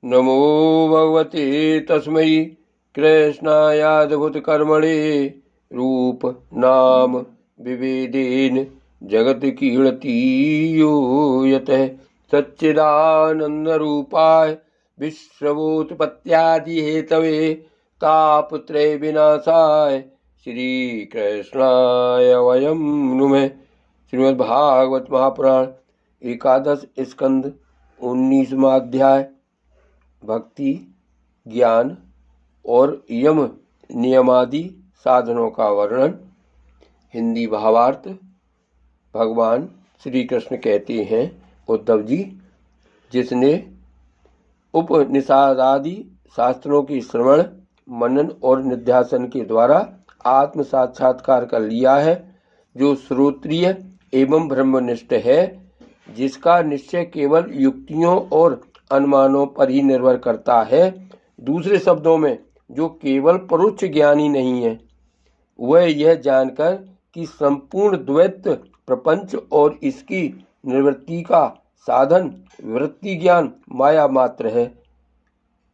नमो भगवते तस्मै कृष्णायाद्भुतकर्मणे रूप नाम विभेदेन जगत कीर्तियो यतः सच्चिदानन्दरूपाय विश्वोत्पत्त्यादिहेतवे तापत्रय विनाशाय श्रीकृष्णाय वयं नुमः। श्रीमद्भागवत महापुराण एकादश स्कंद 19वां अध्याय भक्ति ज्ञान और यम नियमादि साधनों का वर्णन। हिंदी भावार्थ। भगवान श्री कृष्ण कहते हैं, उद्धव जी, जिसने उपनिषदादि शास्त्रों की श्रवण मनन और निध्यासन के द्वारा आत्म साक्षात्कार कर लिया है, जो श्रोत्रिय एवं ब्रह्मनिष्ठ है, जिसका निश्चय केवल युक्तियों और अनुमानों पर ही निर्भर करता है, दूसरे शब्दों में जो केवल परोक्ष ज्ञानी नहीं है, वह यह जानकर कि संपूर्ण द्वैत प्रपंच और इसकी निवृत्ति का साधन वृत्ति ज्ञान माया मात्र है,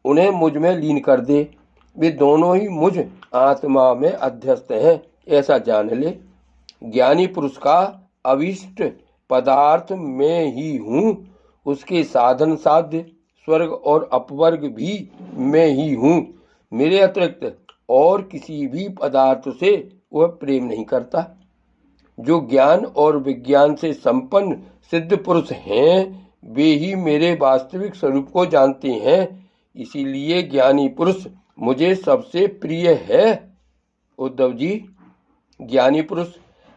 उन्हें मुझ में लीन कर दे। वे दोनों ही मुझ आत्मा में अध्यस्त हैं, ऐसा जान ले। ज्ञानी पुरुष का अभीष्ट पदार्थ में ही हूँ, उसके साधन साध्य स्वर्ग और अपवर्ग भी मैं ही हूँ। मेरे अतिरिक्त और किसी भी पदार्थ से वह प्रेम नहीं करता। जो ज्ञान और विज्ञान से संपन्न सिद्ध पुरुष हैं, वे ही मेरे वास्तविक स्वरूप को जानते हैं। इसीलिए ज्ञानी पुरुष मुझे सबसे प्रिय है। उद्धव जी, ज्ञानी पुरुष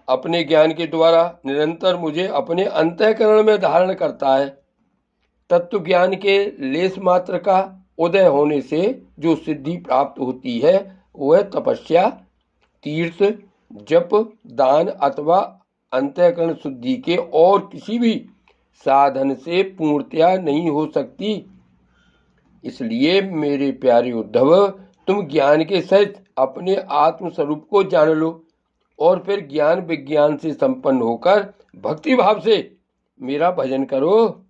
अपने ज्ञान के द्वारा निरंतर मुझे अपने अंतःकरण में धारण करता है। तत्व ज्ञान के लेस मात्र का उदय होने से जो सिद्धि प्राप्त होती है, वह तपस्या, तीर्थ, जप, दान अथवा अंतःकरण शुद्धि के और किसी भी साधन से पूर्णतया नहीं हो सकती। इसलिए मेरे प्यारे उद्धव, तुम ज्ञान के सहित अपने आत्म स्वरूप को जान लो और फिर ज्ञान विज्ञान से संपन्न होकर भक्ति भाव से मेरा भजन करो।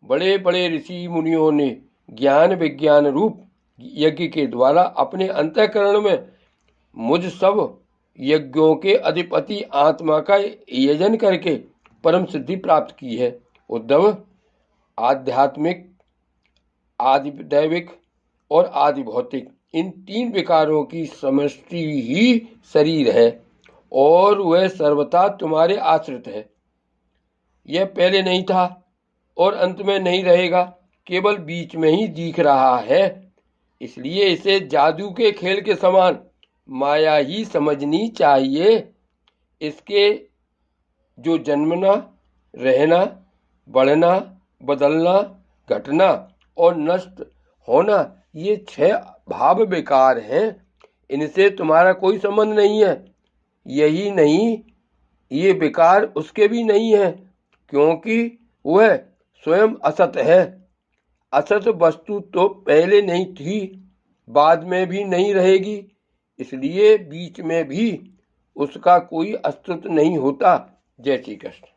बड़े बड़े ऋषि मुनियों ने ज्ञान विज्ञान रूप यज्ञ के द्वारा अपने अंतःकरण में मुझ सब यज्ञों के अधिपति आत्मा का यजन करके परम सिद्धि प्राप्त की है। उद्धव, आध्यात्मिक, आदि दैविक और आदि भौतिक, इन तीन विकारों की समष्टि ही शरीर है और वह सर्वथा तुम्हारे आश्रित है। यह पहले नहीं था और अंत में नहीं रहेगा, केवल बीच में ही दिख रहा है। इसलिए इसे जादू के खेल के समान माया ही समझनी चाहिए। इसके जो जन्मना, रहना, बढ़ना, बदलना, घटना और नष्ट होना, ये 6 भाव विकार हैं। इनसे तुम्हारा कोई संबंध नहीं है। यही नहीं, ये विकार उसके भी नहीं है, क्योंकि वह स्वयं असत है। असत वस्तु तो पहले नहीं थी, बाद में भी नहीं रहेगी, इसलिए बीच में भी उसका कोई अस्तित्व नहीं होता। जय श्री कृष्ण।